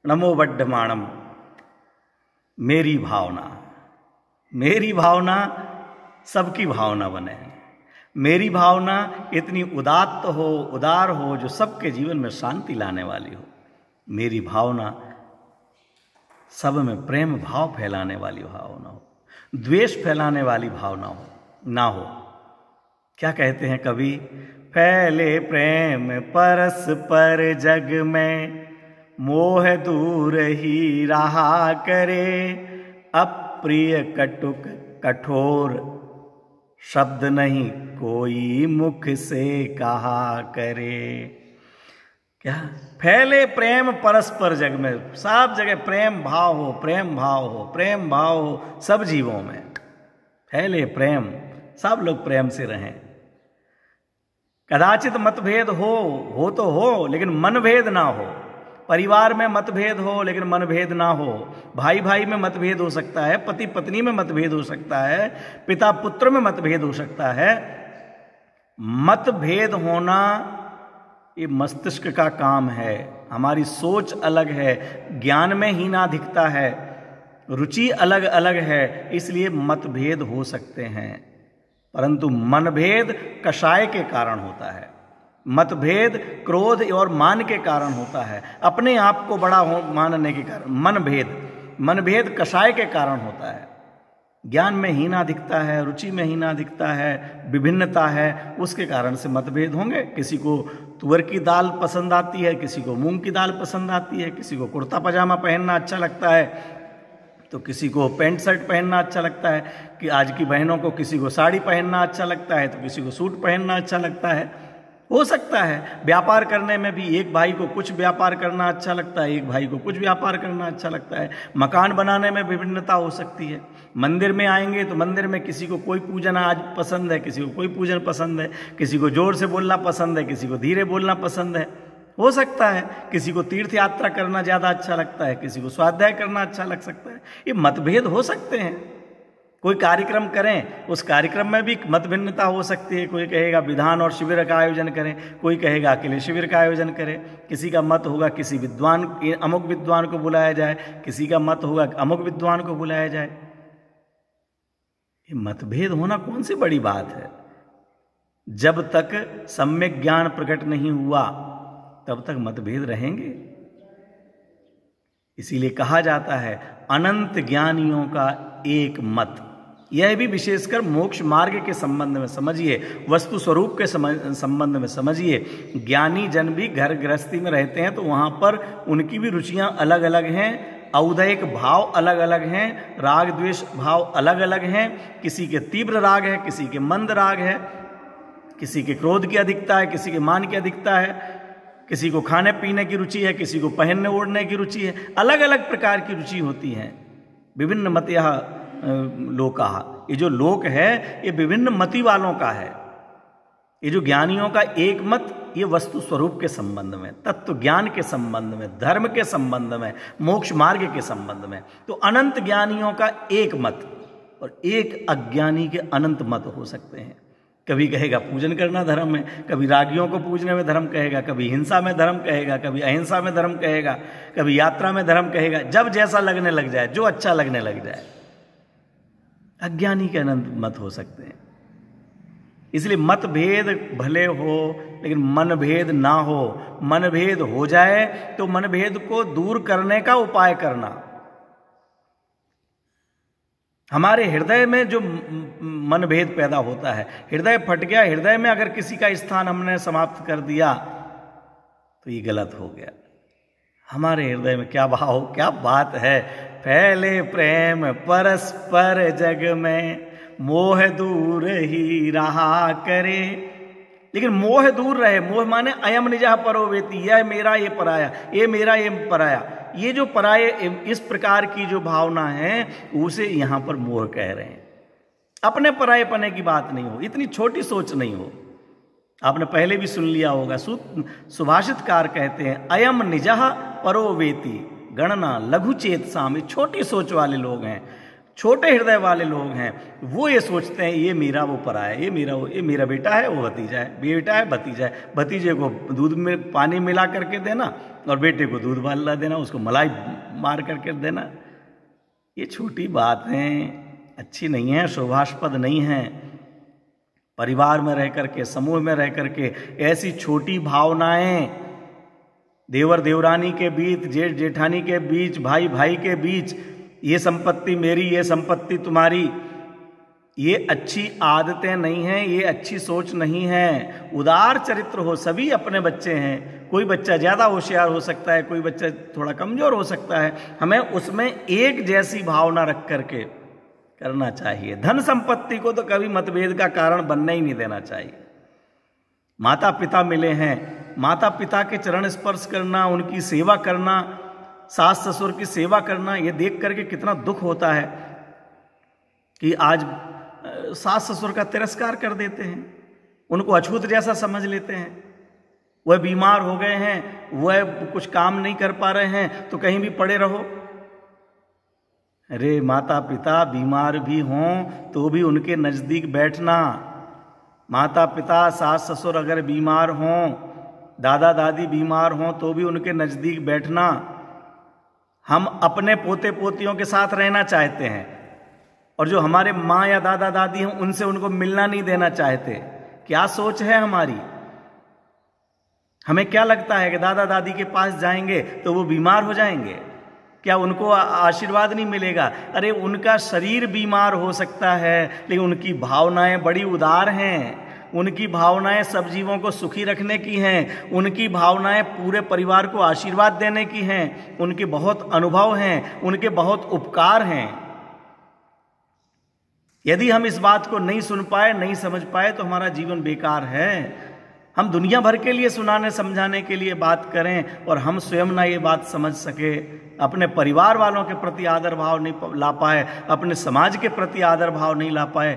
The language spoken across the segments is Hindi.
नमो बड्ढमाणम। मेरी भावना, मेरी भावना सबकी भावना बने। मेरी भावना इतनी उदात्त हो, उदार हो, जो सबके जीवन में शांति लाने वाली हो। मेरी भावना सब में प्रेम भाव फैलाने वाली भावना हो, द्वेष फैलाने वाली भावना हो ना हो। क्या कहते हैं कवि? फैले प्रेम परस्पर जग में, मोह दूर ही रहा करे। अप्रिय कटुक कठोर, शब्द नहीं कोई मुख से कहा करे। क्या? फैले प्रेम परस्पर जग में, सब जगह प्रेम भाव हो, प्रेम भाव हो, प्रेम भाव हो सब जीवों में। फैले प्रेम, सब लोग प्रेम से रहें। कदाचित मतभेद हो तो हो, लेकिन मनभेद ना हो। परिवार में मतभेद हो लेकिन मनभेद ना हो। भाई भाई में मतभेद हो सकता है, पति पत्नी में मतभेद हो सकता है, पिता पुत्र में मतभेद हो सकता है। मतभेद होना ये मस्तिष्क का काम है। हमारी सोच अलग है, ज्ञान में हीना दिखता है, रुचि अलग अलग है, इसलिए मतभेद हो सकते हैं। परंतु मनभेद कषाय के कारण होता है। मतभेद क्रोध और मान के कारण होता है, अपने आप को बड़ा मानने के कारण। मनभेद कषाय के कारण होता है। ज्ञान में हीना दिखता है, रुचि में हीना दिखता है, विभिन्नता है, उसके कारण से मतभेद होंगे। किसी को तुअर की दाल पसंद आती है, किसी को मूंग की दाल पसंद आती है, किसी को कुर्ता पजामा पहनना अच्छा लगता है, तो किसी को पैंट शर्ट पहनना अच्छा लगता है। कि आज की बहनों को किसी को साड़ी पहनना अच्छा लगता है, तो किसी को सूट पहनना अच्छा लगता है। हो सकता है व्यापार करने में भी एक भाई को कुछ व्यापार करना अच्छा लगता है, एक भाई को कुछ व्यापार करना अच्छा लगता है। मकान बनाने में विभिन्नता हो सकती है। मंदिर में आएंगे तो मंदिर में किसी को कोई पूजन आज पसंद है, किसी को कोई पूजन पसंद है, किसी को जोर से बोलना पसंद है, किसी को धीरे बोलना पसंद है। हो सकता है किसी को तीर्थ यात्रा करना ज़्यादा अच्छा लगता है, किसी को स्वाध्याय करना अच्छा लग सकता है। ये मतभेद हो सकते हैं। कोई कार्यक्रम करें, उस कार्यक्रम में भी मत भिन्नता हो सकती है। कोई कहेगा विधान और शिविर का आयोजन करें, कोई कहेगा अकेले शिविर का आयोजन करें। किसी का मत होगा किसी विद्वान, अमुक विद्वान को बुलाया जाए, किसी का मत होगा अमुक विद्वान को बुलाया जाए। ये मतभेद होना कौन सी बड़ी बात है? जब तक सम्यक ज्ञान प्रकट नहीं हुआ तब तक मतभेद रहेंगे। इसीलिए कहा जाता है अनंत ज्ञानियों का एक मत। यह भी विशेषकर मोक्ष मार्ग के संबंध में समझिए, वस्तु स्वरूप के संबंध में समझिए। ज्ञानी जन भी घर गृहस्थी में रहते हैं तो वहां पर उनकी भी रुचियां अलग अलग हैं, औदैहिक भाव अलग अलग हैं, राग द्वेष भाव अलग अलग हैं। किसी के तीव्र राग है, किसी के मंद राग है, किसी के क्रोध की अधिकता है, किसी के मान की अधिकता है, किसी को खाने पीने की रुचि है, किसी को पहनने ओढ़ने की रुचि है। अलग अलग प्रकार की रुचि होती है। विभिन्न मत यह लोका, ये जो लोक है ये विभिन्न मति वालों का है। ये जो ज्ञानियों का एक मत, ये वस्तु स्वरूप के संबंध में, तत्व ज्ञान के संबंध में, धर्म के संबंध में, मोक्ष मार्ग के संबंध में। तो अनंत ज्ञानियों का एक मत और एक अज्ञानी के अनंत मत हो सकते हैं। कभी कहेगा पूजन करना धर्म है, कभी रागियों को पूजने में धर्म कहेगा, कभी हिंसा में धर्म कहेगा, कभी अहिंसा में धर्म कहेगा, कभी यात्रा में धर्म कहेगा। जब जैसा लगने लग जाए, जो अच्छा लगने लग जाए। अज्ञानी के अनंत मत हो सकते हैं। इसलिए मतभेद भले हो लेकिन मनभेद ना हो। मनभेद हो जाए तो मनभेद को दूर करने का उपाय करना। हमारे हृदय में जो मनभेद पैदा होता है, हृदय फट गया, हृदय में अगर किसी का स्थान हमने समाप्त कर दिया तो ये गलत हो गया। हमारे हृदय में क्या भाव, क्या बात है। फैले प्रेम परस्पर जग में, मोह दूर ही रहा करे। लेकिन मोह दूर रहे। मोह माने अयम निजः परो वेति, यह मेरा ये पराया, ये मेरा ये पराया। ये जो पराये, इस प्रकार की जो भावना है उसे यहां पर मोह कह रहे हैं। अपने पराये पने की बात नहीं हो, इतनी छोटी सोच नहीं हो। आपने पहले भी सुन लिया होगा, सुभाषितकार कहते हैं अयम निजः परो वेति, गणना लघु चेत साम। छोटी सोच वाले लोग हैं। छोटे हृदय वाले लोग हैं वो ये सोचते हैं ये मेरा वो परा है, ये मेरा बेटा है, वो भतीजा है, बेटा है भतीजा है, भतीजे को दूध में पानी मिला करके देना और बेटे को दूध वाला देना, उसको मलाई मार करके देना। ये छोटी बातें अच्छी नहीं है, शोभास्पद नहीं है। परिवार में रह करके, समूह में रह करके ऐसी छोटी भावनाएं देवर देवरानी के बीच, जेठ जेठानी के बीच, भाई भाई के बीच, ये संपत्ति मेरी, ये संपत्ति तुम्हारी, ये अच्छी आदतें नहीं हैं, ये अच्छी सोच नहीं है। उदार चरित्र हो, सभी अपने बच्चे हैं, कोई बच्चा ज़्यादा होशियार हो सकता है, कोई बच्चा थोड़ा कमज़ोर हो सकता है, हमें उसमें एक जैसी भावना रख करके करना चाहिए। धन संपत्ति को तो कभी मतभेद का कारण बनने ही नहीं देना चाहिए। माता पिता मिले हैं, माता पिता के चरण स्पर्श करना, उनकी सेवा करना, सास ससुर की सेवा करना, ये देख करके कितना दुख होता है कि आज सास ससुर का तिरस्कार कर देते हैं, उनको अछूत जैसा समझ लेते हैं। वह बीमार हो गए हैं, वह कुछ काम नहीं कर पा रहे हैं तो कहीं भी पड़े रहो। अरे माता पिता बीमार भी हों तो भी उनके नज़दीक बैठना। माता पिता सास ससुर अगर बीमार हों, दादा दादी बीमार हों तो भी उनके नज़दीक बैठना। हम अपने पोते पोतियों के साथ रहना चाहते हैं और जो हमारे माँ या दादा दादी हैं उनसे उनको मिलना नहीं देना चाहते। क्या सोच है हमारी? हमें क्या लगता है कि दादा दादी के पास जाएंगे तो वो बीमार हो जाएंगे? क्या उनको आशीर्वाद नहीं मिलेगा? अरे उनका शरीर बीमार हो सकता है लेकिन उनकी भावनाएं बड़ी उदार हैं, उनकी भावनाएं सब जीवों को सुखी रखने की हैं, उनकी भावनाएं पूरे परिवार को आशीर्वाद देने की हैं, उनके बहुत अनुभव हैं, उनके बहुत उपकार हैं। यदि हम इस बात को नहीं सुन पाए, नहीं समझ पाए तो हमारा जीवन बेकार है। हम दुनिया भर के लिए सुनाने समझाने के लिए बात करें और हम स्वयं ना ये बात समझ सके, अपने परिवार वालों के प्रति आदर भाव नहीं ला पाए, अपने समाज के प्रति आदर भाव नहीं ला पाए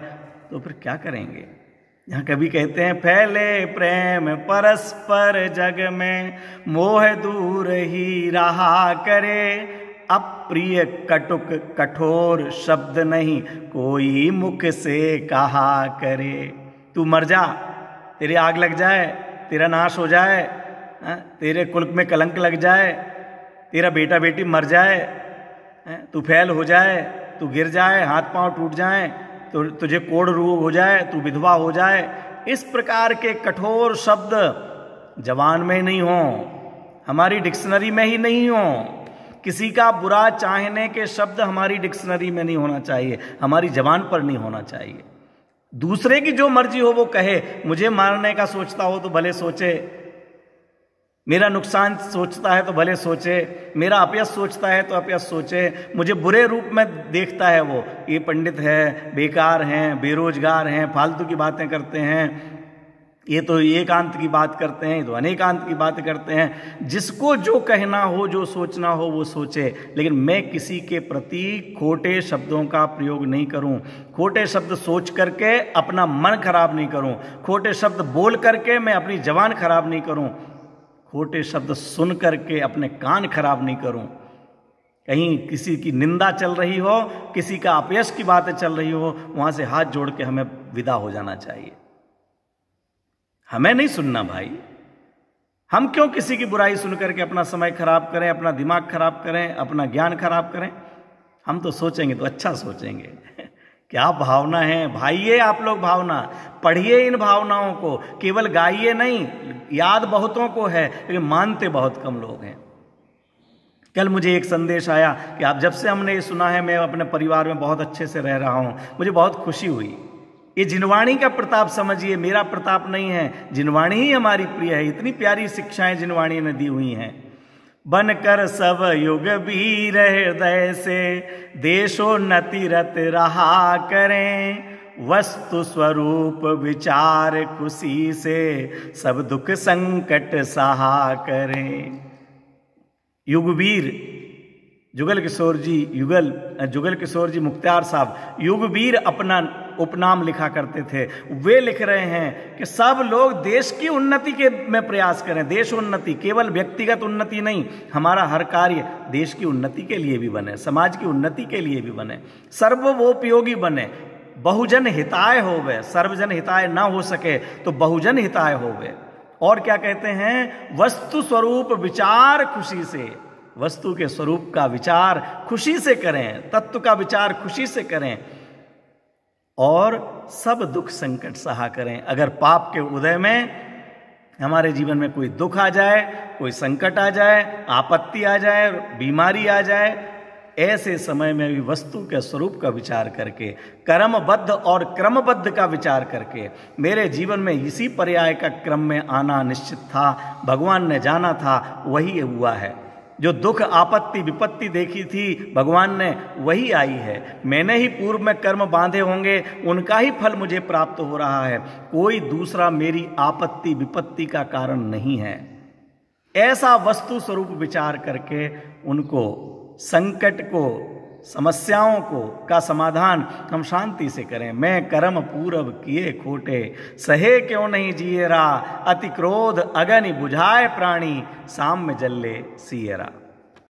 तो फिर क्या करेंगे? यहाँ कभी कहते हैं फैले प्रेम परस्पर जग में, मोह दूर ही रहा करे, अप्रिय कटुक कठोर शब्द नहीं कोई मुख से कहा करे। तू मर जा, तेरी आग लग जाए, तेरा नाश हो जाए, तेरे कुल में कलंक लग जाए, तेरा बेटा बेटी मर जाए, तू फैल हो जाए, तू गिर जाए, हाथ पांव टूट जाए, तो तुझे कोढ़ रोग हो जाए, तू विधवा हो जाए, इस प्रकार के कठोर शब्द जबान में नहीं हो, हमारी डिक्शनरी में ही नहीं हो। किसी का बुरा चाहने के शब्द हमारी डिक्शनरी में नहीं होना चाहिए, हमारी जबान पर नहीं होना चाहिए। दूसरे की जो मर्जी हो वो कहे, मुझे मारने का सोचता हो तो भले सोचे, मेरा नुकसान सोचता है तो भले सोचे, मेरा अपयश सोचता है तो अपयश सोचे, मुझे बुरे रूप में देखता है वो, ये पंडित है, बेकार हैं, बेरोजगार हैं, फालतू की बातें करते हैं, ये तो एकांत की बात करते हैं, ये तो अनेकांत की बात करते हैं। जिसको जो कहना हो, जो सोचना हो वो सोचे, लेकिन मैं किसी के प्रति खोटे शब्दों का प्रयोग नहीं करूं, खोटे शब्द सोच करके अपना मन खराब नहीं करूं, खोटे शब्द बोल करके मैं अपनी जबान खराब नहीं करूं, खोटे शब्द सुन करके अपने कान खराब नहीं करूं। कहीं किसी की निंदा चल रही हो, किसी का अपयश की बातें चल रही हो, वहां से हाथ जोड़ के हमें विदा हो जाना चाहिए। हमें नहीं सुनना भाई। हम क्यों किसी की बुराई सुन करके अपना समय खराब करें, अपना दिमाग खराब करें, अपना ज्ञान खराब करें? हम तो सोचेंगे तो अच्छा सोचेंगे। क्या भावना है भाई, ये आप लोग भावना पढ़िए, इन भावनाओं को केवल गाइए नहीं, याद बहुतों को है लेकिन मानते बहुत कम लोग हैं। कल मुझे एक संदेश आया कि आप जब से हमने ये सुना है, मैं अपने परिवार में बहुत अच्छे से रह रहा हूं, मुझे बहुत खुशी हुई। ये जिनवाणी का प्रताप समझिए, मेरा प्रताप नहीं है, जिनवाणी ही हमारी प्रिय है। इतनी प्यारी शिक्षाएं जिनवाणी ने दी हुई हैं। बनकर सब युग वीर हृदय से देशोन्नति रत रहा करें, वस्तु स्वरूप विचार खुशी से सब दुख संकट सहा करें। युगवीर जुगल किशोर जी मुख्तार साहब युगवीर अपना उपनाम लिखा करते थे। वे लिख रहे हैं कि सब लोग देश की उन्नति के में प्रयास करें, देश उन्नति, केवल व्यक्तिगत उन्नति नहीं, हमारा हर कार्य देश की उन्नति के लिए भी बने, समाज की उन्नति के लिए भी बने, सर्वोपयोगी बने, बहुजन हिताय होवे। सर्वजन हिताय ना हो सके तो बहुजन हिताय होवे। और क्या कहते हैं, वस्तु स्वरूप विचार खुशी से, वस्तु के स्वरूप का विचार खुशी से करें, तत्व का विचार खुशी से करें और सब दुख संकट सहा करें। अगर पाप के उदय में हमारे जीवन में कोई दुख आ जाए, कोई संकट आ जाए, आपत्ति आ जाए, बीमारी आ जाए, ऐसे समय में भी वस्तु के स्वरूप का विचार करके, कर्मबद्ध और क्रमबद्ध का विचार करके, मेरे जीवन में इसी पर्याय का क्रम में आना निश्चित था, भगवान ने जाना था, वही हुआ है। जो दुख आपत्ति विपत्ति देखी थी भगवान ने, वही आई है। मैंने ही पूर्व में कर्म बांधे होंगे, उनका ही फल मुझे प्राप्त हो रहा है, कोई दूसरा मेरी आपत्ति विपत्ति का कारण नहीं है। ऐसा वस्तु स्वरूप विचार करके उनको, संकट को, समस्याओं को का समाधान हम शांति से करें। मैं कर्म पूरब किए खोटे, सहे क्यों नहीं जिएरा, अति क्रोध अगनि बुझाए प्राणी, साम में जल्ले सिएरा।